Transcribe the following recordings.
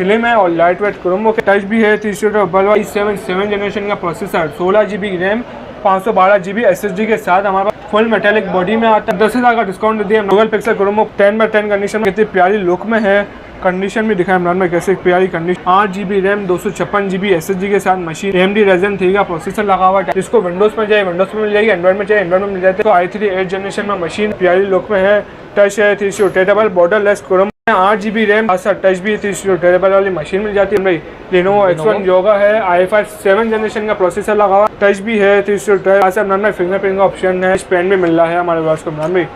Slim है और light weight chromo के टच भी है। 7 जनरेशन का processor, 16 GB RAM, 512 GB SSD के साथ हमारे पास फुल मेटेलिक बॉडी में आता है। 10,000 का डिस्काउंट दिया। Dual pixel chromo 10x10 condition में कितनी प्यारी लुक में है। कंडीशन भी दिखाया इमरान में कैसे प्यारी condition. 8 GB RAM, 256 GB SSD के साथ मशीन। AMD Ryzen 3 का प्रोसेसर लगा हुआ है। जिसको विंडोज में चाहिए विंडोज में मिल जाएगी, एंड्रॉइड में चाहिए एंड्रॉइड में मिल जाती है। तो i3 8 जनरेशन में मशीन प्यारी लुक में है। टच है, 3 रोटेटेबल बॉर्डरलेस क्रोमो, 8 GB रैम, टच भी 3 रोटेटेबल वाली मशीन मिल जाती है भाई। Lenovo X1 योगा है, i5 7 जनरेशन का प्रोसेसर लगा हुआ, टच भी है, 3 रोटेटेबल फिंगरप्रिंट का ऑप्शन है। पेन भी मिल रहा है हमारे पास को इमरान भाई।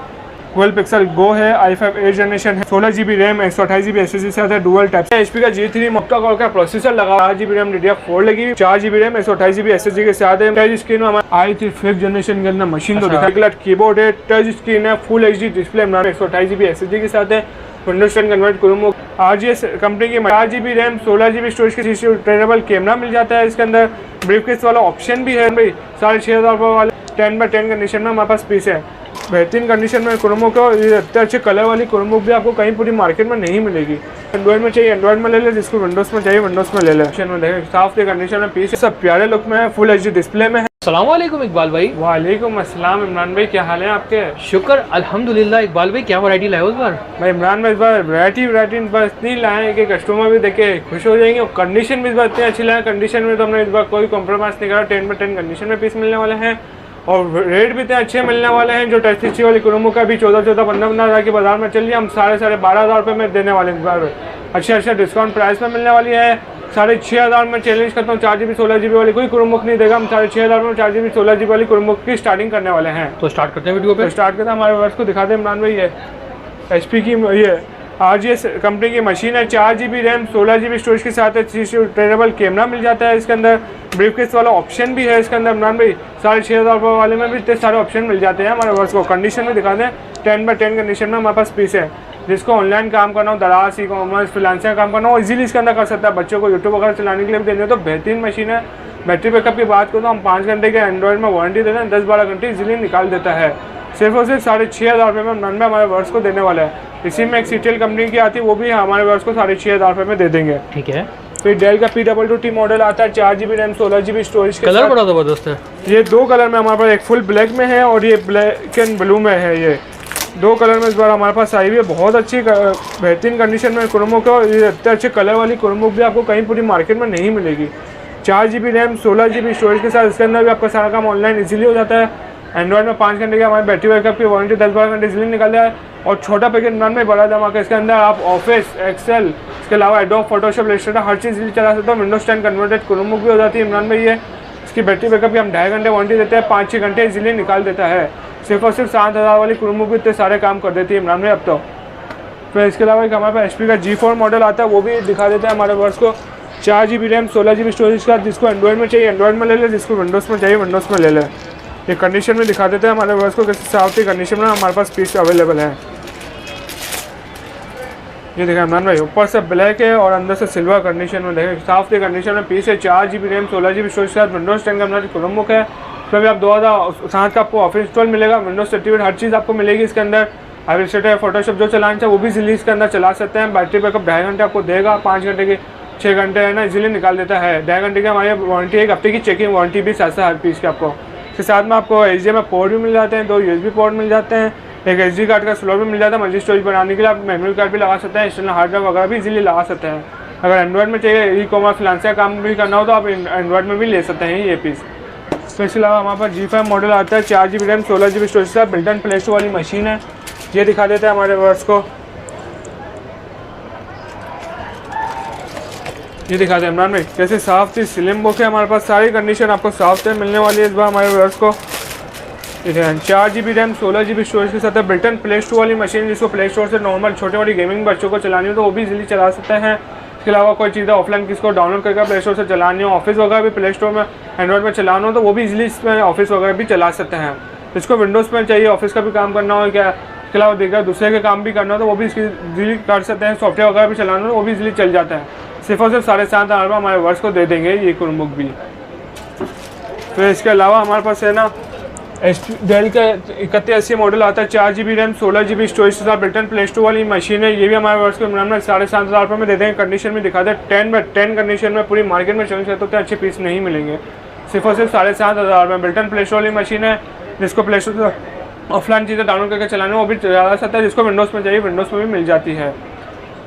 12 पिक्सल गो है, i5 8 जनरेशन है, 16 GB रैम, 128 GB SSD से आता है। डुअल टाइप HP का G3 octa कोर का प्रोसेसर लगा, 8 GB रैम DDR4 लगी, 4 GB रैम, 128 GB SSD के साथ है। टच स्क्रीन में हमारा i3 5th जनरेशन के अंदर मशीन तो दिखा, कीबोर्ड है, टच स्क्रीन है, full HD display, 128 GB SSD के साथ है। विंडोज 10 कन्वर्ट क्रोमो, RGS कंपनी की 4 GB रैम, 16 GB स्टोरेज के ट्रेडेबल कैमरा मिल जाता है। इसके अंदर ब्रीफकेस वाला ऑप्शन भी है भाई। 6,500 रुपये वाले 10x10 कंडीशन में हमारे पास पीस है। बेहतरीन कंडीशन में क्रोमो को, इतने अच्छे कलर वाली क्रोमो भी आपको कहीं पूरी मार्केट में नहीं मिलेगी। एंड्रॉइड में चाहिए एंड्रॉइड में ले ले, जिसको विंडोज में चाहिए विंडोज में ले ले। में देखें साफ कंडीशन में पीस, सब प्यारे लुक में है, फुल HD डिस्प्ले में है। अस्सलाम वालेकुम इकबाल भाई। वालेकुम अस्सलाम इमरान भाई, क्या हाल है आपके? शुक्र अल्हम्दुलिल्लाह। इकबाल भाई क्या वैरायटी लाए हो इस बार? भाई इमरान भाई इस बार वैरायटी बस इतनी लाए हैं कि कस्टमर भी देखे खुश हो जाएंगे। और कंडीशन भी इस बार इतनी अच्छी लाए, कंडीशन में तो हमने इस बार कोई कॉम्प्रोमाइज़ नहीं करा। 10x10 कंडीशन में पीस मिलने वाले हैं और रेट भी इतने अच्छे मिलने वाले हैं। जो टच स्टिच वाली क्रोमो का भी 14-15 हज़ार के बाजार में चल रही है, हम 12,500 रुपये में देने वाले हैं। इस बार अच्छे डिस्काउंट प्राइस में मिलने वाली है। 6,500 में चैलेंज करता हूँ, 4 GB 16 GB वाली कोई क्रोमो नहीं देगा। हम 6,500 में 4 GB 16 GB वाली क्रोमो की स्टार्टिंग करने वाले हैं। तो स्टार्ट करते हैं वीडियो पे। तो स्टार्ट करते हैं, हमारे वर्ष को दिखाते हैं इमरान भाई। ये HP की ये RGS कंपनी की मशीन है, 4 GB रैम, 16 GB स्टोरेज के साथ है। 3 रोटेटेबल कैमरा मिल जाता है। इसके अंदर ब्रीफकेस वाला ऑप्शन भी है। इसके अंदर इमरान भाई 6,500 रुपये वाले में भी इतने सारे ऑप्शन मिल जाते हैं हमारे वर्ष को। कंडीशन में दिखाते हैं, 10x10 कंडीशन में हमारे पास पीस है। जिसको ऑनलाइन काम करना हो, दराज, ई कॉमर्स, फ्रीलांसिंग काम करना हो, इजीली इसके अंदर कर सकता है। बच्चों को यूट्यूब वगैरह चलाने के लिए भी देने हो तो बेहतरीन मशीन है। बैटरी बैकअप की बात करूँ तो हम 5 घंटे के एंड्रॉइड में वारंटी देते हैं, 10-12 घंटे इजीली निकाल देता है। सिर्फ और सिर्फ 6,500 रुपये में इमरान भाई हमारे वर्ष को देने वाला है। इसी में एक CTL कंपनी की आती है, वो भी हमारे वर्ष को 6,500 रुपये में दे देंगे। ठीक है। फिर डेल का P22T मॉडल आता है, 4 GB रैम, 16 GB स्टोरेज के कलर बड़ा ज़बरदस्त है। ये 2 कलर में हमारे पास, एक फुल ब्लैक में है और ये ब्लैक एंड ब्लू में है। ये 2 कलर में इस बार हमारे पास आई हुई है। बहुत अच्छी बेहतरीन कंडीशन में क्रोमो को, इतने अच्छे कलर वाली क्रोमो भी आपको कहीं पूरी मार्केट में नहीं मिलेगी। 4 GB रैम, 16 GB स्टोरेज के साथ इसके अंदर भी आपका सारा काम ऑनलाइन इजीली हो जाता है। एंड्रॉइड में 5 घंटे की हमारी बैटरी बैकअप की वारंटी, 10-12 घंटे इजीली निकल जाए। और छोटा पैकेट इमरान में बड़ा धमाका, इसके अंदर आप ऑफिस, एक्सेल, इसके अलावा एडोब, फोटोशॉप, इलस्ट्रेटर हर चीज़ इजीली चला सकते हो। विंडोज 10 कन्वर्टेड क्रोमो भी हो जाती है इमरान भाई। ये इसकी बैटरी बैकअप भी हम 2.5 घंटे वारंटी देते हैं, 5-6 घंटे इजीली निकाल देता है। सिर्फ और सिर्फ 7,000 वाली क्रोमो भी इतने सारे काम कर देती है इमरान भाई अब तो। फिर इसके अलावा एक हमारे पास HP का G4 मॉडल आता है, वो भी दिखा देता है हमारे वर्ष को। 4 GB रैम, 16 GB स्टोरेज का, जिसको एंड्रॉइड में चाहिए एंड्रॉइड में ले ले, जिसको विंडोज़ में चाहिए विंडोज़ में ले ले। ये कंडीशन में दिखा देते हैं हमारे वर्ष को कैसे साफ कंडीशन में हमारे पास पीस अवेलेबल है। ये देखें इमरान भाई, ऊपर से ब्लैक है और अंदर से सिल्वर कंडीशन में। देखें साफ कंडीशन में पीस है। 4 GB रैम, 16 GB स्टोरेज के साथ विंडोज 10 का क्रोमो है। उसमें भी आप 2007 का आपको ऑफिस इंस्टॉल मिलेगा, विंडोज सर्टिफिकेट हर चीज़ आपको मिलेगी इसके अंदर। आप इलस्ट्रेटर, फोटोशॉप जो चलाना चाहे वो भी इजीली इसके अंदर चला सकते हैं। बैटरी बैकअप 2.5 घंटे आपको देगा, 5 घंटे की 6 घंटे है ना इजीली निकाल देता है। 2.5 घंटे की हमारी वारंटी, 1 हफ्ते की चेकिंग वारंटी भी साथ हर पीस के आपको। इसके साथ में आपको HDMI पोर्ट भी मिल जाते हैं, 2 USB पोर्ट मिल जाते हैं, एक SD कार्ड का स्लॉट भी मिल जाता है। मल्टी स्टोरेज बनाने के लिए आप मेमोरी कार्ड भी लगा सकते हैं, एक्सटर्नल हार्ड ड्राइव वगैरह भी इजीली लगा सकते हैं। अगर एंड्रॉइड में चाहिए, ई कॉमर्स, फ्रीलांसिंग काम भी करना हो तो आप एंड्रॉइड में भी ले सकते हैं ये पीस। तो इसके अलावा हमारे पास G5 मॉडल आता है, 4 GB रैम, 16 GB स्टोरेज का, बिल्ट इन प्ले स्टोर वाली मशीन है। ये दिखा देता है हमारे वर्ड्स को। ये दिखाते हैं इमरान भाई कैसे साफ थी स्लिम बुक है। हमारे पास सारी कंडीशन आपको साफ से मिलने वाली है इस बार हमारे वर्ड्स को। 4 GB रैम, 16 GB स्टोरेज के साथ बिल्ट इन प्ले स्टोर वाली मशीन, जिसको प्ले स्टोर से नॉर्मल छोटे वाली गेमिंग बच्चों को चलानी हो तो वो भी इजीली चला सकते हैं। इसके अलावा कोई चीज़ें ऑफलाइन किसको डाउनलोड करके प्ले स्टोर से चलानी हो, ऑफिस वगैरह भी प्ले स्टोर में एंड्रॉइड में चलाना हो तो वो भी इजीली इसमें ऑफिस वगैरह भी चला सकते हैं। इसको विंडोज़ में चाहिए, ऑफिस का भी काम करना हो, क्या इसके अलावा देखा दूसरे के काम भी करना हो तो वो भी इसकी इजीली कर सकते हैं। सॉफ्टवेयर वगैरह भी चलाना हो वो भी इजीली चल जाता है। सिर्फ और सिर्फ 7,500 में हमारे वर्ष को दे देंगे ये क्रोमबुक भी। फिर इसके अलावा हमारे पास है ना डेल का 3180 मॉडल आता है, 4 GB रैम 16 GB स्टोरेज के साथ बिल्टन प्ले स्टोर वाली मशीन है। ये भी हमारे वर्ष को इमरान में 7,500 रुपये में दे देंगे। कंडीशन में दिखा दे 10/10 कंडीशन में, पूरी मार्केट में चलने तो अच्छे पीस नहीं मिलेंगे। सिर्फ और सिर्फ 7,500 में बिल्टन प्ले स्टोर वाली मशीन है, जिसको प्ले स्टोर ऑफलाइन चीज़ें डाउनलोड करके चलाने वो भी ज़्यादा सकता है। जिसको विंडोज़ में चाहिए विंडोज़ में भी मिल जाती है।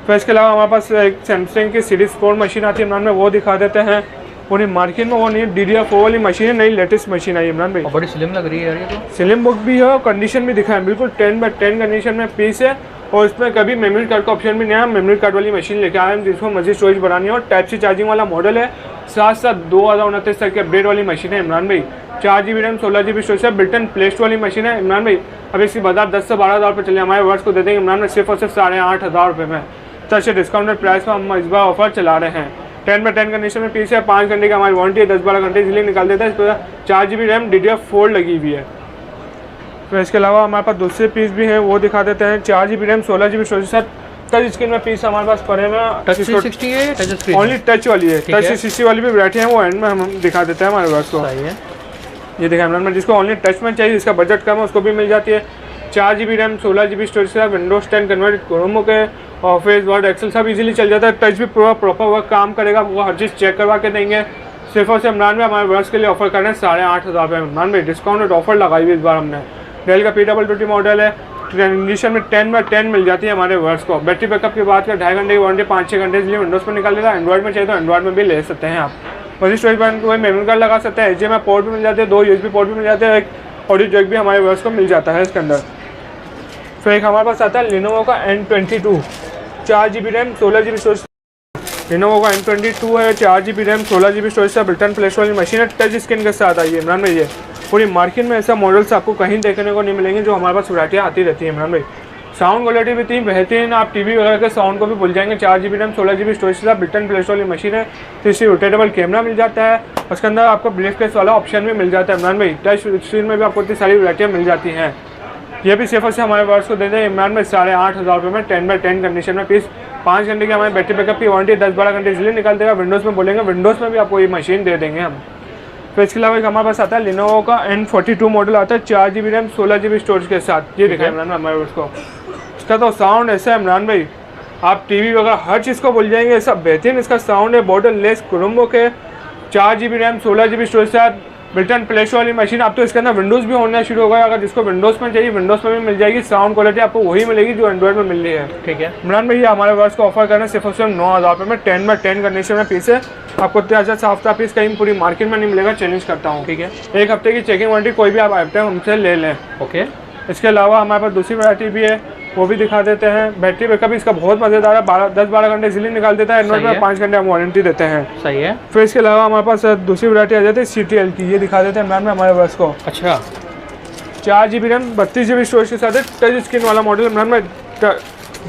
फिर इसके अलावा हमारे पास एक सैमसंग की सीरीज 4 मशीन आती है इमरान में, वो दिखा देते हैं। पूरी मार्केट में वो नहीं, DDR4 वाली मशीन है, नई लेटेस्ट मशीन आई इमरान भाई। बड़ी स्लिम लग रही है यार ये तो। स्लिम बुक भी है और कंडीशन भी दिखा है, बिल्कुल 10/10 कंडीशन में पीस है। और इसमें कभी मेमोरी कार्ड का ऑप्शन भी नहीं है। मेमोरी कार्ड वाली मशीन लेके आए हैं जिसको मजीद स्टोरेज बढ़ानी है और टाइप सी चार्जिंग वाला मॉडल है। साथ साथ 2029 तक के अपडेट वाली मशीन है इमरान भाई। 4 GB रैम 16 GB स्टोरेज है, बिल्टन प्ले स्टोर वाली मशीन है इमरान भाई। अब इसकी बाजार 10 से 12 हज़ार रुपये चले, हमारे वर्ष को दे देंगे इमरान में सिर्फ और सिर्फ 8,500 रुपये में। तो डिस्काउंटेड प्राइस पर हम इस बार ऑफर चला रहे हैं। 10/10 कंडीशन में पीस है, 5 घंटे की हमारी वारंटी है, 10-12 घंटे इसलिए निकाल देता है। इस पर 4 GB रैम DDR4 लगी हुई है। तो इसके अलावा हमारे पास दूसरे पीस भी हैं, वो दिखा देते हैं। 4 GB रैम 16 GB स्टोरेज के साथ टच स्क्रीन में पीस हमारे पास पड़े हुए। टच 360 है, टच स्क्रीन ओनली टच वाली है, टच 360 वाली भी बैठे हैं, वो एंड में हम दिखा देते हैं हमारे पास को। सही है। ये देखा इमरान में, जिसको ओनली टच में चाहिए, जिसका बजट कम है उसको भी मिल जाती है। 4 GB रैम 16 GB स्टोरेज के साथ विंडोज 10 कन्वर्ट क्रोमो के ऑफिस वर्ड एक्सेल सब इजीली चल जाता है। टच भी पूरा प्रॉपर वर्क काम करेगा, वो हर चीज़ चेक करवा के देंगे। सिर्फ और सिर्फ इमरान में हमारे वर्ष के लिए ऑफर कर रहे हैं 8,500 रुपये इमरान में। डिस्काउंट ऑफर लगाई हुई इस बार हमने। डेल का P22 मॉडल है, कंडीशन में 10/10 मिल जाती है हमारे वर्ष को। बैटरी बैकअप की बात करें 2.5 घंटे की वारंटी, 5-6 घंटे इसलिए विंडोज़ पर निकाल देता है। एंड्रॉइड में चाहिए तो एंड्रॉइड में भी ले सकते हैं आप। वही स्टोरेज पर कोई मेमोरी कार्ड लगा सकते हैं, HDMI पोर्ट भी मिल जाते हैं, 2 USB पोर्ट भी मिल जाते हैं, एक ऑडियो जैक भी हमारे वर्ष को मिल जाता है इसके अंदर। फिर एक हमारे पास आता है Lenovo का N22, 4 GB RAM 16 GB storage. Lenovo का N22 है, 4 GB रैम 16 GB स्टोरेज का बिल्टन प्ले स्टोर वाली मशीन है, टच स्क्रीन के साथ आई है इमरान भाई। ये पूरी मार्केट में ऐसा मॉडल्स आपको कहीं देखने को नहीं मिलेंगे, जो हमारे पास वैरायटियाँ आती रहती है इमरान भाई। साउंड क्वालिटी भी इतनी बेहतरीन, आप टीवी वगैरह के साउंड को भी भूल जाएंगे। 4 GB रैम 16 GB स्टोरेज के साथ बिल्टन प्ले स्टोर वाली मशीन है, 360 रोटेटेबल कैमरा मिल जाता है। उसके अंदर आपको ब्रीफकेस वाला ऑप्शन भी मिल जाता है इमरान भाई। टच स्क्रीन में भी आपको इतनी सारी वैरायटियाँ मिल जाती हैं। ये भी सिर्फ से हमारे वर्ष को दे दें इमरान में 8,500 रुपये में, 10/10 कंडीशन में पीस। 5 घंटे की हमारी बैटरी बैकअप की वारंटी, 10-12 घंटे इसलिए निकाल देगा। विंडोज़ में बोलेंगे विंडोज़ में भी आपको ये मशीन दे देंगे हम। फिर इसके अलावा एक हमारे पास आता है Lenovo का N42 मॉडल आता है, 4 GB रैम 16 GB स्टोरेज के साथ। ये देखा इमरान हमारे वर्ष को, इसका तो साउंड ऐसा है इमरान भाई, आप टीवी वगैरह हर चीज़ को भूल जाएंगे, ऐसा बेहतरीन इसका साउंड है। बॉर्डर लेस क्रोमो के 4 GB रैम 16 GB स्टोरेज के साथ बिल्टन प्ले स्टोर वाली मशीन। अब तो इसके अंदर विंडोज़ भी होना शुरू होगा, अगर जिसको विंडोज़ में चाहिए विंडोज़ में भी मिल जाएगी। साउंड क्वालिटी आपको वही मिलेगी जो एंड्रॉइड में मिल रही है। ठीक है इमरान भाई, हमारे वर्ष को ऑफर करना सिर्फ और सिर्फ 9,000 रुपये में, 10/10 कंडीशन में पीस है। आपको इतना साफ्ता पीस कहीं पूरी मार्केट में नहीं मिलेगा, चैलेंज करता हूँ। ठीक है, 1 हफ्ते की चेकिंग वारंटी, कोई भी आप आइटम हमसे ले लें। ओके, इसके अलावा हमारे पास दूसरी वैरायटी भी है, वो भी दिखा देते हैं। बैटरी बैकअप इसका बहुत मज़ेदार है, 10-12 घंटे इजीली निकाल देता है। एंड्रॉइड में 5 घंटे हम वारंटी देते हैं। सही है। फिर इसके अलावा हमारे पास दूसरी वैरायटी आ जाती है CTL की, ये दिखा देते हैं मैम में हमारे पास को। अच्छा, 4 GB रैम 32 GB स्टोरेज के साथ है, टच स्क्रीन वाला मॉडल इमरान में।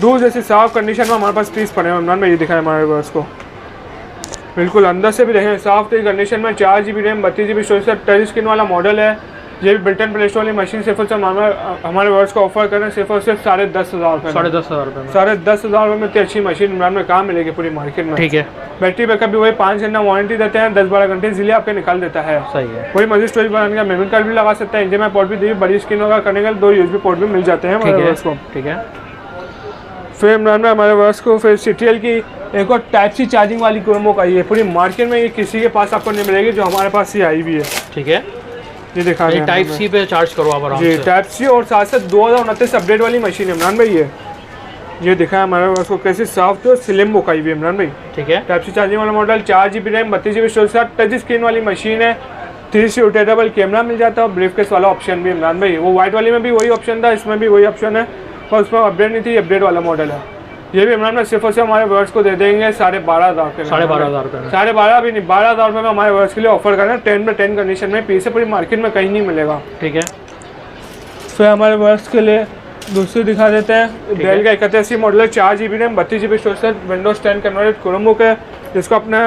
दूर जैसी साफ कंडीशन में हमारे पास पीस पड़े हैं इमरान में, ये दिखा है हमारे पास को। बिल्कुल अंदर से भी देखें, साफ कंडीशन में 4 GB रैम 32 GB स्टोरेज का टच स्क्रीन वाला मॉडल है। ये भी बिल्टन प्ले स्टोर वाली मशीन सिर्फ और सिर्फ हमारे वर्ष को ऑफर करें सिर्फ और सिर्फ 10,500 रुपये, 10,500 रुपये में। 10,500 रुपये में इतनी अच्छी मशीन इमरान में कहाँ मिलेगी पूरी मार्केट में। ठीक है, बैटरी बैकअप भी वही 5 घंटा वारंटी देते हैं, 10-12 घंटे इजीली आपके निकाल देता है। सही है। वही मजीद स्टोरेज बनाने का मेमोरी कार्ड भी लगा सकते हैं, HDMI पोर्ट भी दी, बड़ी स्क्रीन वगैरह करने के 2 USB पोर्ट भी मिल जाते हैं हमारे वर्ष को। ठीक है, फिर इमरान में हमारे वर्ष को फिर CTL की एक और टाइप सी चार्जिंग वाली क्रोमो का, ये पूरी मार्केट में ये किसी के पास आपको नहीं मिलेगी, जो हमारे पास ही आई हुई है। ठीक है, ये दिखा रहे हैं टाइप सी पे चार्ज करो आप आराम से। टाइप सी और साथ साथ 2029 अपडेट वाली मशीन है इमरान भाई। ये दिखा है हमारे पास को कैसी सॉफ्ट और स्लिम बुक आई हुई है इमरान भाई। ठीक है, टाइप सी चार्जिंग वाला model, 4 GB RAM 32 GB storage के साथ टच स्क्रीन वाली मशीन है, 360 रोटेटेबल कैमरा मिल जाता है और ब्रीफकेस वाला ऑप्शन भी इमरान भाई। वो व्हाइट वाली में भी वही ऑप्शन था, इसमें भी वही ऑप्शन है, पर उसमें अपडेट नहीं थी, अपडेट वाला मॉडल है। ये भी इमरान में सिर्फ और सिर्फ हमारे वर्ष को दे देंगे 12,500 रुपये, 12,500 रुपये, 12,500 भी नहीं, 12,000 रुपये में हमारे वर्ष के लिए ऑफर करना है। 10/10 कंडीशन में पीस है, पूरी मार्केट में कहीं नहीं मिलेगा। ठीक है, फिर हमारे वर्ष के लिए दूसरी दिखा देते हैं। डेल का 3180 मॉडल है, 4 GB RAM 32 GB storage, Windows 10 converted क्रोमो के, जिसको अपने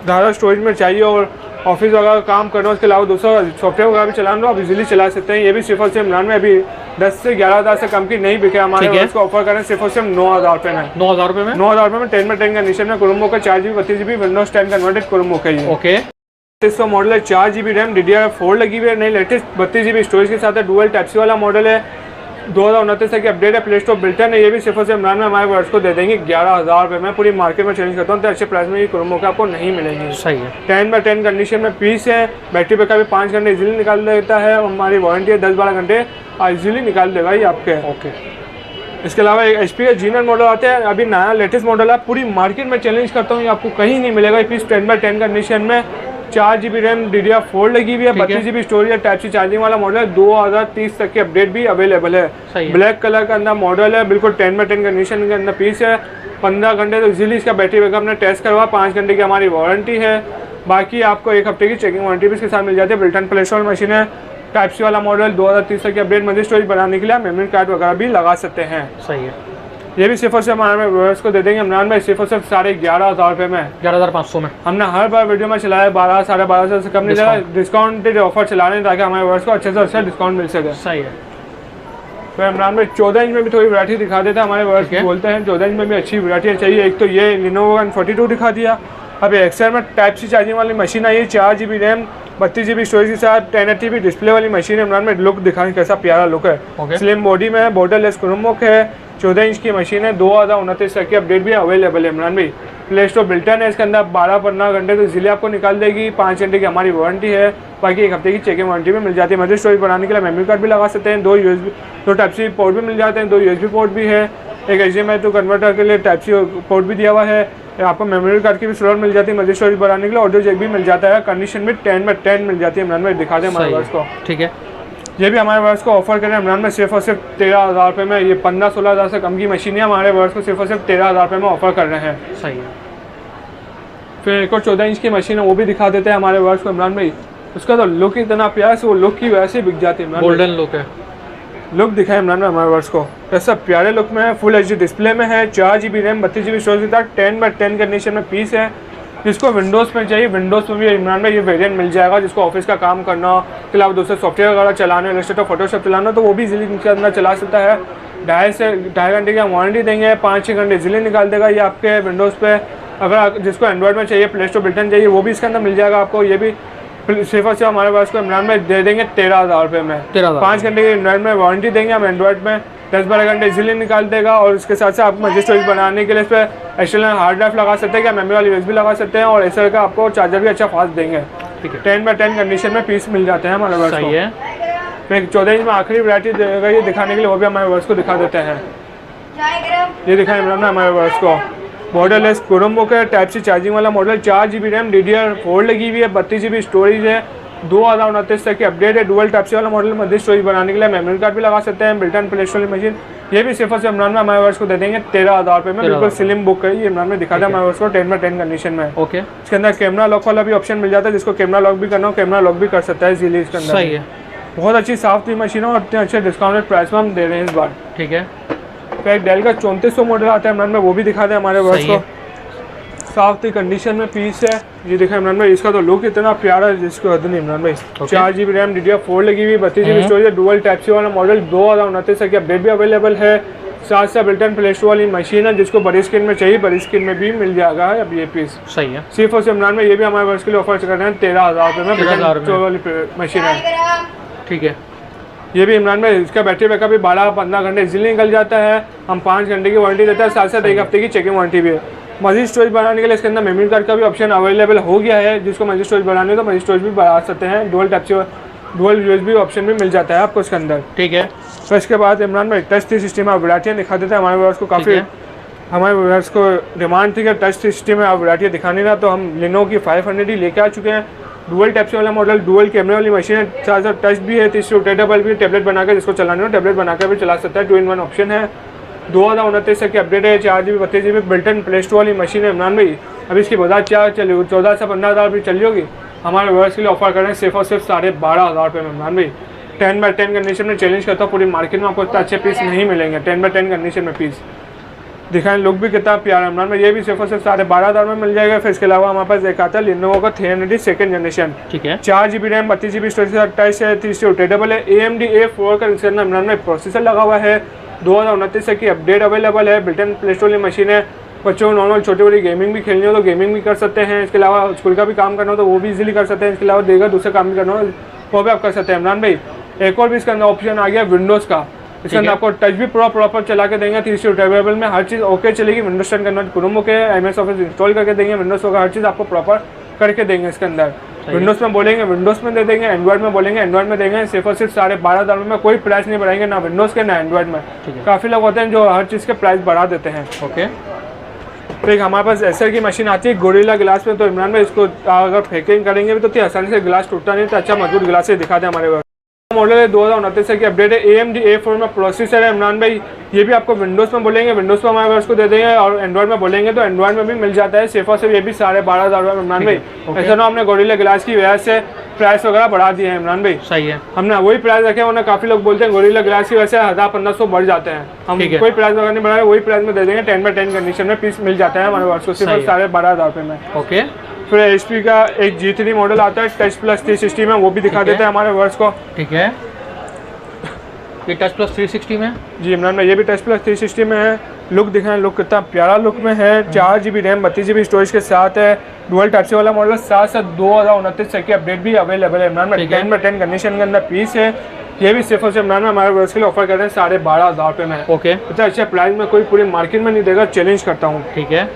ज़्यादा स्टोरेज में चाहिए और ऑफिस वगैरह काम करना, उसके अलावा दूसरा सॉफ्टवेयर वगैरह भी चलाना, आप इजीली चला सकते हैं। ये भी सिर्फ और सिर्फ इमरान में अभी 10 से 11,000 से कम की नहीं बिके, हमारे उसको ऑफर करें सिर्फ और सिर्फ 9,000 रुपये में। 9,000 रुपये में 10/10 कंडीशन में क्रोमो का 4 GB 32 GB विंडोज़ 10 कन्वर्टेड क्रोमो का ही। ओके, 3200 मॉडल है, 4GB रैम, DDR4 लगी हुई है, नई लेटेस्ट 32GB स्टोरेज के साथ है, डुअल टाइप सी वाला मॉडल है, 2029 तक की अपडेट है, प्ले स्टोर बिल्टन है। ये भी सिर्फ से इमरान में हमारे वर्ड्स को दे देंगे 11,000 रुपये में। पूरी मार्केट में चेंज करता हूँ तो अच्छे प्राइस में ये क्रोमो के आपको नहीं मिलेंगे। सही है। 10/10 कंडीशन में पीस है, बैटरी बैकअप भी 5 घंटे इजीली निकाल देता है, हमारी वारंटी है 10-12 घंटे इजीली निकाल देगा ये आपके। ओके। इसके अलावा एक HP का G9 मॉडल आते हैं, अभी नया लेटेस्ट मॉडल है, पूरी मार्केट में चैलेंज करता हूँ, ये आपको कहीं नहीं मिलेगा। ये पीस 10/10 कंडीशन में, 4GB रैम, DDR4 लगी हुई है, 32GB स्टोरेज है, टाइप सी चार्जिंग वाला मॉडल है, 2030 तक की अपडेट भी अवेलेबल है। ब्लैक कलर का अंदर मॉडल है, बिल्कुल 10/10 कंडीशन के अंदर पीस है। 15 घंटे तो इजीली इसका बैटरी बैकअप हमने टेस्ट करवा, 5 घंटे की हमारी वारंटी है। बाकी आपको 1 हफ्ते की चेकिंग वारंटी भी इसके साथ मिल जाती है। बिल्टन प्ले स्टोर मशीन है, टाइप सी वाला मॉडल, 2030 तक की अपडेट। मजीद स्टोरेज बनाने के लिए आप मेमोरी कार्ड वगैरह भी लगा सकते हैं। सही है। ये भी सिर्फ से हमारे व्यूअर्स को दे देंगे इमरान भाई सिर्फ 11,500 रुपये में, 11,500 में। हमने हर बार वीडियो में चलाया 12-12,500 से कम नहीं चला, डिस्काउंटेड ऑफर चला रहे हैं ताकि हमारे व्यूअर्स को अच्छे से अच्छा डिस्काउंट मिल सके। सही है। तो इमरान भाई 14 इंच में भी थोड़ी वैरायटी दिखा देता है, हमारे व्यूअर्स बोलते हैं 14 इंच में भी अच्छी वैरायटी चाहिए। एक तो ये Lenovo N42 दिखा दिया, अभी XR में टाइप सी चार्जिंग वाली मशीन आई है, 4GB रैम, 32GB स्टोरेज के साथ, 1080p डिस्प्ले वाली मशीन है। इमरान में लुक दिखाएं कैसा प्यारा लुक है, स्लिम बॉडी में है, बॉर्डरलेस क्रोमोक है, 14 इंच की मशीन है, 2029 तक की अपडेट भी अवेलेबल है। इमरान भाई प्ले स्टोर बिल्टन है, इसके अंदर 12-15 घंटे तो इजीली आपको निकाल देगी, 5 घंटे की हमारी वारंटी है, बाकी 1 हफ्ते की चेकिंग वारंटी भी मिल जाती है। मजीद स्टोरेज बढ़ाने के लिए मेमोरी कार्ड भी लगा सकते हैं, 2 टाइप सी पोर्ट भी मिल जाते हैं, 2 USB पोर्ट भी है, एक HDMI टू कन्वर्टर के लिए टाइप सी पोर्ट भी दिया हुआ है, आपको मेमोरी कार्ड की भी स्लॉट मिल जाती है, मजीद स्टोरेज बढ़ाने के लिए ऑडियो जैक भी मिल जाता है। कंडीशन में 10/10 मिल जाती है। इमरान भाई दिखा दें हमारे वर्ष को। ठीक है। ये भी हमारे वर्ष को ऑफर करें इमरान में सिर्फ और सिर्फ 13,000 रुपये में। ये 15-16 से कम की मशीन है, हमारे वर्ष को सिर्फ और सिर्फ 13,000 रुपये में ऑफर कर रहे हैं। सही है। फिर एक और 14 इंच की मशीन है, वो भी दिखा देते हैं हमारे वर्ष को इमरान भाई। उसका तो लुक इतना प्यारा है, वो लुक की वजह से बिक जाती है। गोल्डन लुक है, लुक दिखाए इमरान में हमारे वर्ष को, ऐसा प्यारे लुक में है, फुल HD डिस्प्ले में है, 4GB रैम, 32GB स्टोरेज के साथ, 10/10 कंडीशन में पीस है। जिसको विंडोज़ में चाहिए, विंडोज़ में भी इमरान में ये वेरिएंट मिल जाएगा। जिसको ऑफिस का काम करना हो, के अलावा दूसरे सॉफ्टवेयर वगैरह चलाने, इलस्ट्रेटर, फोटोशॉप चलाना, तो वो भी इजीली इनके अंदर चला सकता है। 2.5 से 2.5 घंटे की वारंटी देंगे, 5-6 घंटे इजीली निकाल देगा ये आपके विंडोज़ पे। अगर जिसको एंड्रॉइड में चाहिए, प्ले स्टोर बिल्टन चाहिए, वो भी इसके अंदर मिल जाएगा आपको। ये भी सिर्फ और सिर्फ हमारे पास को इमरान में दे देंगे 13,000 रुपये में। 5 घंटे की एंड्रॉइड में वारंटी देंगे हम, एंड्रॉइड में 10-12 घंटे इजीली निकाल देगा। और इसके साथ साथ आप मजीद स्टोरेज बनाने के लिए इस पर एक्सटर्नल हार्ड ड्राइव लगा सकते हैं, क्या मेमोरी वाली USB लगा सकते हैं, और एसर का आपको चार्जर भी अच्छा फास्ट देंगे। ठीक है। 10/10 कंडीशन में पीस मिल जाते हैं हमारे वर्ष को। फिर 14 इंच में आखिरी वैरायटी देगा ये दिखाने के लिए, वो भी हमारे वर्ष को दिखा देते हैं। ये दिखाएं इमरान में हमारे वर्ष को, बॉर्डरलेस क्रोमबुक है, टाइप सी चार्जिंग वाला मॉडल, 4GB रैम, DDR4 लगी हुई है, 32GB स्टोरेज है, 2029 तक की अपडेट है, डुअल टाइप सी वाला मॉडल। मजीद स्टोरेज बनाने के लिए मेमोरी कार्ड भी लगा सकते हैं। बिल्टन प्ले स्टोर मशीन, ये भी सिर्फ से इमरान में हमारे वर्ष को दे देंगे 13,000 रुपये में। बिल्कुल स्लिम बुक है ये, इमरान में दिखा था हमारे वर्ष को 10/10 कंडीशन में। ओके। इसके अंदर कैमरा लॉक वाला भी ऑप्शन मिल जाता है, जिसको कैमरा लॉक भी करना हो, कैमरा लॉक भी कर सकता है इजीली इसके अंदर। सही है। बहुत अच्छी साफ थी मशीन और इतने अच्छे डिस्काउंटेड प्राइस में हम दे रहे हैं इस बार। ठीक है। फिर एक डेल का 3400 मॉडल आता है इमरान में, वो भी दिखा दें हमारे वर्ष को। साफ थी कंडीशन में पीस है, ये देखा इमरान भाई। इसका तो लुक इतना प्यारा है जिसको हद नहीं इमरान भाई। 4GB रैम, DDR4 लगी हुई, 32GB स्टोरेज है, डुअल टाइप सी वाला मॉडल, 2029 तक की अपडेट भी अवेलेबल है। साथ साथ बिल्टन प्ले स्टोर वाली मशीन है, जिसको बड़ी स्क्रीन में चाहिए बड़ी स्क्रीन में भी मिल जाएगा अब ये पीस। सही है। सिर्फ और सिर्फ इमरान में ये भी हमारे वर्ष के लिए ऑफर कर रहे हैं 13,000 रुपये में, बिल्टन वाली मशीन है। ठीक है। ये भी इमरान में इसका बैटरी बैकअप भी 12-15 घंटे इजीली निकल जाता है। हम 5 घंटे की वारंटी देते हैं, साथ साथ 1 हफ्ते की चेकिंग वारंटी भी है। मजीद स्टोरेज बढ़ाने के लिए इसके अंदर मेमोरी कार्ड का भी ऑप्शन अवेलेबल हो गया है। जिसको मजीद स्टोरेज बढ़ाने तो मजीद स्टोरेज भी बढ़ा सकते हैं। डुअल USB ऑप्शन भी मिल जाता है आपको इसके अंदर। ठीक है। तो इसके बाद इमरान भाई टच थ्री सिस्टम में वैरायटियाँ दिखा देते हैं हमारे व्यूअर्स को। काफ़ी हमारे व्यूअर्स को डिमांड थी कि टच थ्री सिस्टम में आप वैरायटियाँ दिखाने ना, तो हम Lenovo की 500 ही लेके आ चुके हैं। डुअल टाइप से वाला मॉडल, डुअल कैमरे वाली मशीन है, साथ साथ टच भी है, तीसरी रोटेटेबल भी, टैबलेट बनाकर जिसको चलाने हो टैबलेट बनाकर भी चला सकता है, 2-in-1 ऑप्शन है। 2029 तक की अपडेट है, 4GB 32GB built-in play store वाली मशीन है इमरान भाई। अभी इसकी बाजार क्या चली होगी, 14 से 15,000 रुपये चली होगी। हमारे व्यूअर्स के लिए ऑफर कर रहे हैं सिर्फ और सिर्फ 12,500 रुपये में इमरान भाई। 10/10 कंडीशन में चैलेंज करता हूँ, पूरी मार्केट में आपको इतना अच्छे पीस नहीं मिलेंगे 10/10 कंडीशन में पीस। दिखाएं लुक भी कितना प्यारा इमरान में, ये भी सिर्फ और सिर्फ 12,500 में मिल जाएगा। फिर इसके अलावा हमारे पास एक आता है Lenovo का 300 सेकंड जनरेशन। ठीक है। 4GB रैम, 32GB स्टोरेज, 28 है, तीसरी रोटेटेबल है, AMD A4 का इसके अंदर इमरान में प्रोसेसर लगा हुआ है। 2029 तक की अपडेट अवेलेबल है, बिल्टन प्ले स्टोर मशीन है, बच्चों को नॉर्मल छोटी बड़ी गेमिंग भी खेलनी हो तो गेमिंग भी कर सकते हैं। इसके अलावा स्कूल का भी काम करना हो तो वो भी इजीली कर सकते हैं। इसके अलावा देगा दूसरे काम भी करना हो वो भी आप कर सकते हैं। इमरान भाई एक और भी इसके अंदर ऑप्शन आ गया विंडोज़ का। इसके अंदर आपको टच भी प्रॉपर चला के देंगे। 360 में हर चीज़ ओके चलेगी। विंडोज 10 कन्वर्ट क्रोम के MS ऑफिस इंस्टॉल करके देंगे। विंडोज़ होगा हर चीज़ आपको प्रॉपर करके देंगे। इसके अंदर विंडोज़ में बोलेंगे विंडोज़ में दे देंगे, एंड्रॉइड में बोलेंगे एंड्रॉइड में देंगे। सिर्फ और सिर्फ 12,500 में कोई प्राइस नहीं बढ़ाएंगे, ना विंडोज़ के ना एंड्रॉइड में। काफ़ी लोग होते हैं जो हर चीज़ के प्राइस बढ़ा देते हैं। ओके, फिर हमारे पास एसर की मशीन आती है गोरिल्ला ग्लास में। तो इमरान भाई इसको अगर पैकिंग करेंगे भी तो आसानी से ग्लास टूटता नहीं, तो अच्छा मजबूत ग्लास से दिखा दे। हमारे पास मॉडल है 2029 की अपडेट है। AMD A4 में प्रोसेसर है इमरान भाई। ये भी आपको विंडोज़ में बोलेंगे विंडोज़ में हमारे पास को दे देंगे, और एंड्रॉइड में बोलेंगे तो एंड्रॉइड में भी मिल जाता है। सिर्फ और सिर्फ ये भी 12,500 इमरान भाई। ऐसा ना हमने गोरिल्ला ग्लास की वजह से प्राइस वगैरह बढ़ा दिए हैं इमरान भाई। सही है, हमने वही प्राइस रखे, वरना काफ़ी लोग बोलते हैं गोरिल्ला ग्लास की वजह से 1000-1500 बढ़ जाते हैं। हम कोई प्राइस वगैरह नहीं बढ़ाए, वही प्राइस में दे देंगे। 10x10 कंडीशन में पीस मिल जाता है हमारे पास को सिर्फ 12,500 में। ओके, फिर HP का एक G3 मॉडल आता है टच प्लस 360 में, वो भी दिखा देते हैं हमारे वर्ड्स को। ठीक है, ये टच प्लस 360 में जी इमरान भाई, ये भी टच प्लस 360 में है। लुक दिखाएं, लुक कितना प्यारा लुक में है। 4GB रैम 32GB स्टोरेज के साथ है। डुअल टाइप सी वाला मॉडल। साथ 2029 की अपडेट भी अवेलेबल है इमरान भाई। 10x10 कंडीशन के अंदर पीस है। ये भी सिर्फ और सिर्फ इमरान हमारे वर्ष के लिए ऑफर कर रहे हैं 12,500 में। ओके, इतना अच्छा प्राइस में कोई पूरी मार्केट में नहीं देगा, चैलेंज करता हूँ। ठीक है,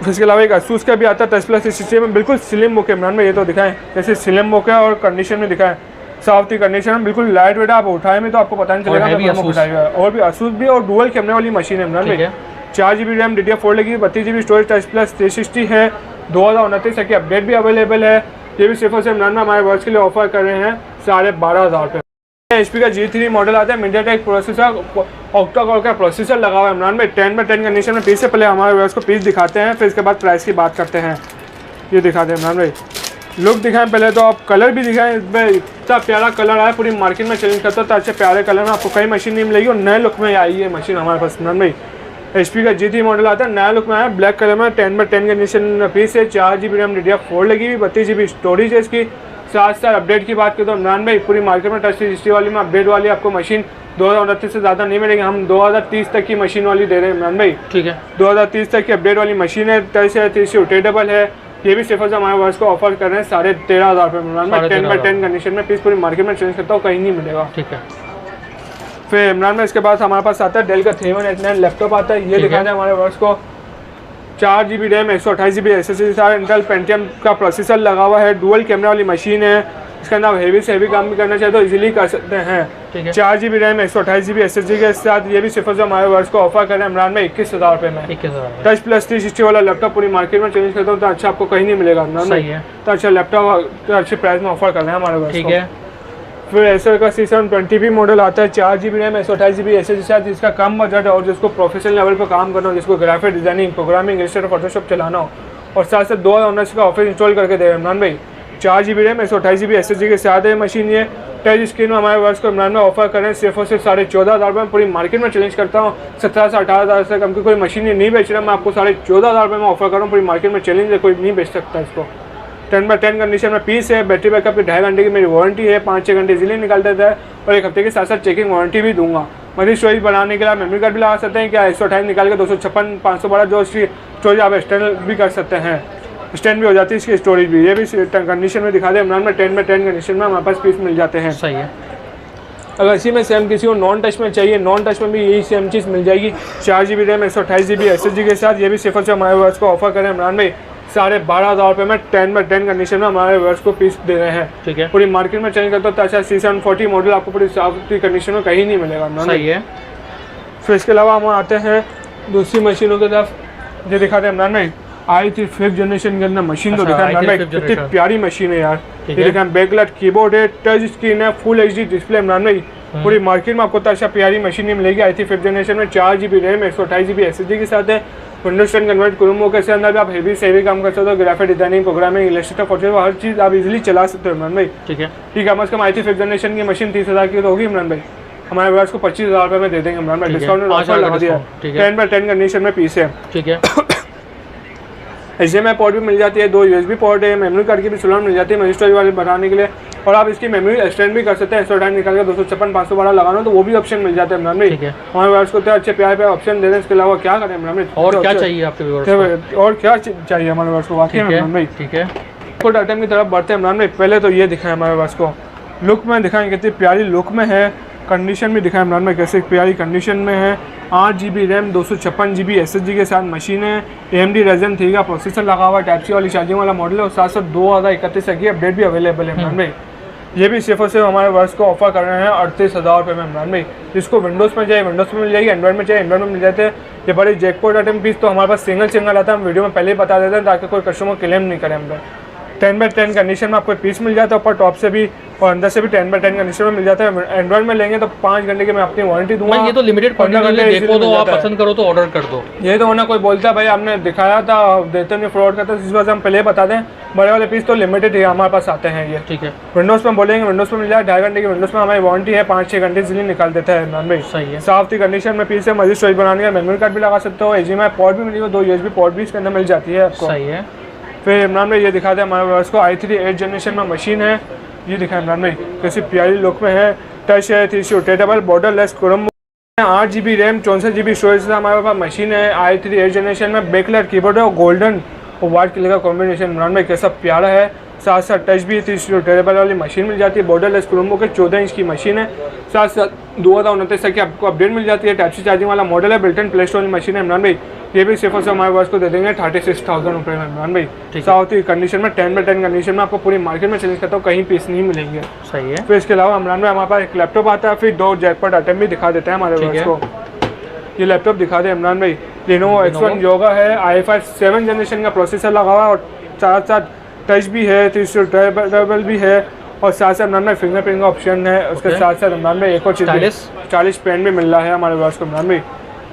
इसके अलावा एक असूस का भी आता है टच प्लस 360 में। बिल्कुल स्लिम बुक है इमरान भाई, ये तो दिखाएं जैसे स्लिम बुक है, और कंडीशन में दिखाएं साफ थी कंडीशन में, बिल्कुल लाइट वेट। आप उठाए में तो आपको पता नहीं चलेगा। और भी असूस भी, और डुअल कैमरे वाली मशीन है इमरान भाई। 4GB रैम DDR4 लगी, 32GB स्टोरेज टच प्लस 360 है। 2029 की अपडेट भी अवेलेबल है। ये भी सिर्फ और सिर्फ इमरान में हमारे वर्ष के लिए ऑफर कर रहे हैं 12,500 पे। HP का G3 मॉडल आता है। मीडियाटेक प्रोसेसर, ऑक्टा कोर का प्रोसेसर लगा हुआ है इमरान भाई। 10x10 कंडीशन में पीस से पहले हमारे वर्ष को पीस दिखाते हैं, फिर इसके बाद प्राइस की बात करते हैं। ये दिखाते हैं इमरान भाई, लुक दिखाएं पहले तो आप, कलर भी दिखाएं। इसमें इतना प्यारा कलर आया, पूरी मार्केट में चेंज करता है। तो अच्छे प्यारे कलर में आपको कई मशीन नहीं मिलेगी, और नए लुक में आई है मशीन हमारे पास इमरान भाई। HP का G3 मॉडल आता है, नया लुक में आया, ब्लैक कलर में। 10x10 कंडीशन पीस है। 4GB रैम DDR4 लगी हुई, 32GB स्टोरेज है इसकी। साथ अपडेट की बात करें तो इमरान भाई पूरी मार्केट में टच 360 वाली में अपडेट वाली आपको मशीन 2029 से ज़्यादा नहीं मिलेगी। हम 2030 तक की मशीन वाली दे रहे हैं इमरान भाई। ठीक है, 2030 तक की अपडेट वाली मशीन है। टच है, 360 रोटेटेबल है। ये भी सिर्फ हमारे वर्ष को ऑफर कर रहे हैं 13,500 पे इमरान भाई। 10x10 कंडीशन में पीस पूरी मार्केट में चेंज करता हूँ, कहीं नहीं मिलेगा। ठीक है, फिर इमरान में इसके बाद हमारे पास आता है डेल का 3189 लैपटॉप आता है। ये दिखाते हैं हमारे वर्ष को 4GB रैम 128GB SSD के साथ इंटेल पेंटियम का प्रोसेसर लगा हुआ है। डुअल कैमरा वाली मशीन है। इसके अंदर आप हेवी से हेवी काम भी करना चाहे तो इजीली कर सकते हैं। 4GB रैम 128GB SSD के साथ। ये भी सिर्फ जो हमारे वर्ष को ऑफर कर रहे हैं इमरान में 21,000 रुपये में। 21,000 टच प्लस 360 वाला लैपटॉप पूरी मार्केट में चेंज करता हूँ तो अच्छा आपको कहीं नहीं मिलेगा इमरान में। तो अच्छा लैपटॉप अच्छे प्राइस में ऑफर कर रहे हैं हमारे वर्ष। ठीक है, फिर एसर का C720 मॉडल आता है। 4GB रैम 128GB SSD के साथ। जिसका कम बजट है और जिसको प्रोफेशनल लेवल पर काम करना हो, जिसको graphic designing, programming, illustrator, Photoshop चलाना हो, और साथ साथ 2019 का ऑफिस इंस्टॉल करके दे इमरान भाई। 4GB रैम 128GB SSD के साथ है मशीन। ये टच स्क्रीन में हमारे वर्ष को इमरान में ऑफर करें सिर्फ और सिर्फ 14,500 रुपये में। पूरी मार्केट में चैलेंज करता हूँ 17 से 18,000 से कम की कोई मशीन नहीं बेच रहा। मैं आपको 14,500 रुपये में ऑफर कर रहा हूँ। पूरी मार्केट में चैलेंज है, कोई नहीं बेच सकता इसको। 10x10 कंडीशन में पीस है। बैटरी बैकअप की 2.5 घंटे की मेरी वारंटी है। 5-6 घंटे इजीली निकाल देता है, और 1 हफ्ते के साथ साथ चेकिंग वारंटी भी दूंगा। मजीद स्टोरेज बढ़ाने के लिए मेमोरी कार्ड भी लगा सकते हैं। क्या 128 निकाल के 256 512 जो स्टोरेज आप एक्सटर्नल भी कर सकते हैं। स्टैंड भी हो जाती है इसकी स्टोरेज भी। ये भी कंडीशन में दिखा दे इमरान में। 10x10 कंडीशन में हमारे पास पीस मिल जाते हैं। सही है। अगर इसी में सेम किसी को नॉन टच में चाहिए, नॉन टच में भी यही सेम चीज़ मिल जाएगी। 4GB रैम 128GB SSD के साथ। ये भी सिर्फ से हमारे वर्ष को ऑफर करें इमरान भाई 12,500 रुपये में। 10x10 कंडीशन में हमारे वर्ष को पीस दे रहे हैं। ठीक है, पूरी मार्केट में चेंज करता है। अच्छा C740 मॉडल आपको पूरी साफ कंडीशन में कहीं नहीं मिलेगा। सही है। फिर इसके अलावा हम आते हैं दूसरी मशीनों की तरफ। ये दिखाते हैं इमरान भाई आई थी 5th जनरेशन के अंदर मशीन। तो दिखा इमरान भाई कितनी प्यारी मशीन है यार। ये दिखा बैकलाइट कीबोर्ड है, टच स्क्रीन है, फुल HD डिस्प्ले इमरान भाई। पूरी मार्केट में आपको तो अच्छा प्यारी मशीन नहीं मिलेगी। आई थी 5th जनरेशन में 4GB रैम 128GB SSD के साथ है। विंडोज 10 कन्वर्ट क्रोम के अंदर भी आप हेवी से हेवी काम कर सकते हो। Graphic designing, programming, illustrator, Photoshop, हर चीज़ आप इजीली चला सकते हो इमरान भाई। ठीक है, ठीक है। कम से कम आई थी 5th जनरेशन की मशीन 30,000 की तो होगी इमरान भाई। हमारे वर्ष को 25,000 रुपये में दे देंगे इमरान भाई। डिस्काउंट में ऑफर लगा दिया। 10x10 कंडीशन में पीस है। ठीक है। HDMI पोर्ट भी मिल जाती है। 2 USB पोर्ट है। मेमोरी कार्ड की भी सुलह मिल जाती है। मजिस्ट्रेट वाले बनाने के लिए और आप इसकी मेमोरी एक्सटेंड भी कर सकते हैं, एक्स्ट्रा टाइम निकाल के 256 512 लगाना तो वो भी ऑप्शन मिल जाता है इमरान भाई। ठीक है, हमारे व्यूअर्स को तो अच्छे प्यारे प्यारे ऑप्शन दे दें, इसके अलावा क्या करें इमरान भाई? और क्या चाहिए आपके व्यूअर्स को? और क्या चाहिए हमारे व्यूअर्स को वाकई में इमरान भाई? ठीक है, कोड आइटम की तरफ बढ़ते हैं इमरान भाई। पहले तो ये दिखाएं हमारे व्यूअर्स को, लुक में दिखाएं कितनी प्यारी लुक में है, कंडीशन भी दिखाएं इमरान भाई कैसे प्यारी कंडीशन में है। 8 GB रैम 256 GB SSD के साथ मशीन है, AMD Ryzen 3 का प्रोसेसर लगा हुआ है, टाइप सी वाली चार्जिंग वाला मॉडल है और साथ साथ 2031 की अपडेट भी अवेलेबल है इमरान भाई। ये भी सिर्फ और सिर्फ हमारे वर्ष को ऑफर कर रहे हैं 38,000 रुपये में इमरान भाई। जिसको विंडोज़ में चाहिए विंडोज़ में मिल जाएगी, एंड्रॉइड में चाहिए एंड्रॉइड में मिल जाते हैं। ये बड़े जैकपॉट आइटम पीस तो हमारे पास सिंगल आता है, हम वीडियो में पहले ही बता देते हैं ताकि कोई कस्टमर क्लेम नहीं करे हम लोग। 10/10 कंडीशन में आपको पीस मिल जाता है, ऊपर टॉप से भी और अंदर से भी 10/10 कंडीशन में मिल जाता है। एंड्रॉइड में लेंगे तो 5 घंटे की मैं अपनी वारंटी दूंगा। ये तो लिमिटेड क्वांटिटी है, देखो तो आप पसंद करो तो ऑर्डर कर दो। ये तो होना कोई बोलता है भाई आपने दिखाया था देते नहीं, फ्रॉड करता, इस वजह से हम पहले बता दें बड़े वाले पीस तो लिमिटेड ही हमारे पास आते हैं ये। ठीक है, विंडोज़ में बोलेंगे विंडोज़ में मिल जाए 2.5 घंटे की विंडोज़ में हमारी वारंटी है, 5-6 घंटे इसलिए निकाल देता है इमरान भाई। सही है, साफ थी कंडीशन में पीस है, मजीद स्टोरेज बनाने का मेमोरी कार्ड भी लगा सकते हो, HDMI पोर्ट भी मिलेगा, 2 USB पोर्ट भी इसके अंदर मिल जाती है आपको। सही है। फिर इमरान भाई ये दिखा दें हमारे पास को i3 8th जनरेशन में मशीन है, ये दिखा इमरान भाई कैसी प्यारी लुक में है, टच है, 3C rotatable borderless Chrome, 8 GB RAM 64 GB storage से हमारे पास मशीन है, i3 8th जनरेशन में बैकलाइट कीबोर्ड है और गोल्डन और वाइट कलर का कॉम्बिनेशन इमरान भाई कैसा प्यारा है। साथ साथ टच भी 3C रोटेटेबल वाली मशीन मिल जाती है, बॉर्डरलेस क्रोमबुक के 14 इंच की मशीन है, साथ साथ 2029 तक की आपको अपडेट मिल जाती है, टाइप सी चार्जिंग वाला मॉडल है, बिल्ट इन प्ले स्टोर वाली मशीन है इमरान भाई। ये भी सिर्फ से हमारे पास को दे देंगे 36,000 रुपये में इमरान भाई। साउथ की कंडीशन में 10/10 कंडीशन में आपको पूरी मार्केट में चेंज करता हूँ, कहीं पीस नहीं मिलेंगे। सही है। फिर इसके अलावा इमरान भाई हमारे पास एक लैपटॉप आता है, फिर 2 जैकपॉट आइटम भी दिखा देते हैं हमारे पास को। ये लैपटॉप दिखा दे इमरान भाई, Lenovo X1 योगा है, i5 7th जनरेशन का प्रोसेसर लगा हुआ है और साथ साथ टच भी है, 3C रोटेटेबल भी है और साथ साथ इमरान भाई फिंगरप्रिंट का ऑप्शन है। उसके साथ साथ इमरान भाई एक और चीज़ 40 पेन भी मिल रहा है हमारे पास को इमरान भाई।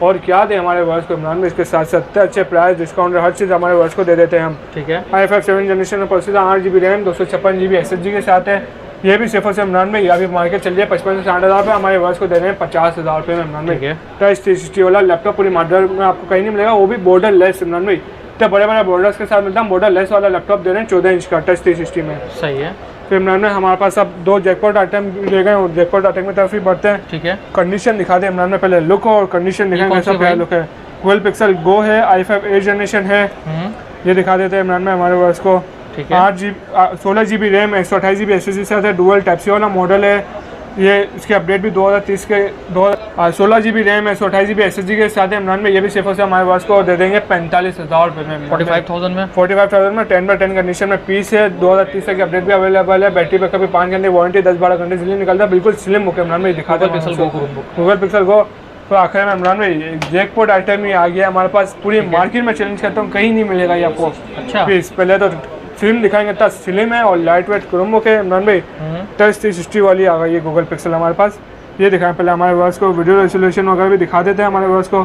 और क्या दे हमारे वर्ष को इमरान भाई, इसके साथ साथ अच्छे प्राइस डिस्काउंट हर चीज़ हमारे वर्ष को दे देते हैं हम। ठीक है, i5 7th जनरेशन का processor 8 GB RAM 256 GB SSD के साथ है। ये भी सिर्फ से इमरान भाई अभी मार्केट चल रही है 55 से 60,000 रुपये, हमारे वर्ष को दे रहे हैं 50,000 रुपये में इमरान भाई। टच 360 वाला लैपटॉप पूरी मार्केट में आपको कहीं नहीं मिलेगा, वो भी बॉर्डर लेस इमरान भाई। तो बड़े बड़े बॉर्डर्स के साथ मिलता है, बॉर्डर लेस वाला लैपटॉप दे रहे हैं 14 इंच का टच 360 में। सही है। फिर इमरान भाई हमारे पास अब 2 जैकपॉट आइटम ले गए और जैकपॉट आइटम की तरफ ही बढ़ते हैं। ठीक है, कंडीशन दिखा दे इमरान भाई, पहले लुक और कंडीशन दिखाएंगे कैसा प्यारा लुक है। 12 पिक्सल गो है, i5 8th जनरेशन है, ये दिखा देते हैं इमरान भाई हमारे वर्ष को। 16 GB रैम 128 GB SSD के साथ है, डुअल टाइप सी वाला मॉडल है। ये इसके अपडेट भी 2030 के 16 GB रैम 128 GB SSD के साथ है इमरान में। ये भी सिर्फ से हमारे पास को दे देंगे 45,000 रुपये में, 45,000 में 45,000 में 10/10 कंडीशन में पीस है। 2030 तक अपडेट भी अवेलेबल है, बैटरी बैकअप भी 5 घंटे वारंटी, 10-12 घंटे जल्दी निकलता है, बिल्कुल स्लिम बुक है इमरान भाई। दिखाते हैं गूगल पिक्सल गो। तो आखिर में इमरान भाई जैकपॉट आइटम ही आ गया हमारे पास, पूरी मार्केट में चैलेंज करता हूँ, कहीं नहीं मिलेगा ये आपको। अच्छा, पीस पहले तो फिल्म दिखाएंगे, इतना स्लिम है और लाइट वेट क्रोमबुक है इमरान भाई। टच 360 वाली आ गई है गूगल पिक्सल हमारे पास। ये दिखाएं पहले हमारे वर्स को, वीडियो रेजोल्यूशन वगैरह भी दिखा देते हैं हमारे वर्स को।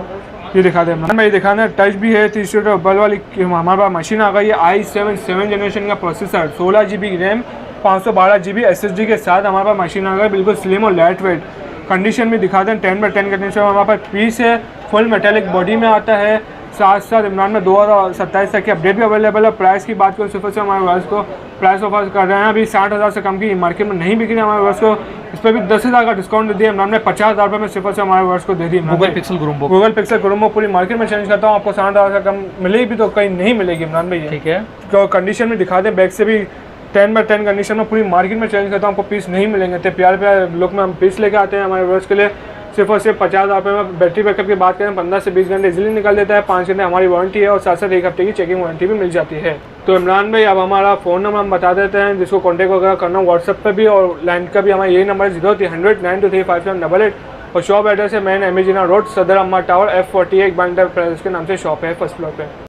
ये दिखा दें इमरान भाई, दिखाना टच भी है, 3C रोटेटेबल वाली हमारे पास मशीन आ गई है। i7 7th जनरेशन का processor, 16 GB RAM 512 GB SSD के साथ हमारे पास मशीन आ गई, बिल्कुल स्लिम और लाइट वेट। कंडीशन भी दिखा दें 10/10 कंडीशन में हमारे पास पीस है, फुल मेटेलिक बॉडी में आता है। साथ साथ इमरान में 2027 तक की अपडेट भी अवेलेबल है। प्राइस की बात करें सिर्फ से हमारे वर्ष को प्राइस ऑफर कर रहे हैं, अभी 60,000 से कम की मार्केट में नहीं बिक रही हमारे वर्ष को। इस पर भी 10,000 का डिस्काउंट दे दिया इमरान ने, 50,000 रुपये में सिर्फ से हमारे वर्ष को दे दी गूगल पिक्सल क्रोमबुक पूरी मार्केट में चेंज करता हूँ, आपको 60,000 से कम मिलेगी भी तो कहीं नहीं मिलेगी इमरान भाई। ठीक है, तो कंडीशन में दिखा दें, बैक से भी 10/10 कंडीशन में पूरी मार्केट में चेंज करता हूँ, आपको पीस नहीं मिलेंगे। तो प्यारे प्यारे लुक में हम पीस लेके आते हैं हमारे वर्ष के लिए, सिर्फ और सिर्फ 50,000 रुपये में। बैटरी बैकअप की बात करें 15 से 20 घंटे इजीली निकल देता है, 5 घंटे हमारी वारंटी है और साथ साथ 1 हफ्ते की चेकिंग वारंटी भी मिल जाती है। तो इमरान भाई अब हमारा फ़ोन नंबर हम बता देते हैं, जिसको कॉन्टैक्ट वगैरह करना व्हाट्सएप पे भी और लैंड का भी हमारा यही नंबर 0300 9235788 और शॉप एड्रेस है मेन एमिजिना रोड, सदर अम्मा टावर, F41 बंडर प्रेस के नाम से शॉप है, फर्स्ट फ्लोर पे।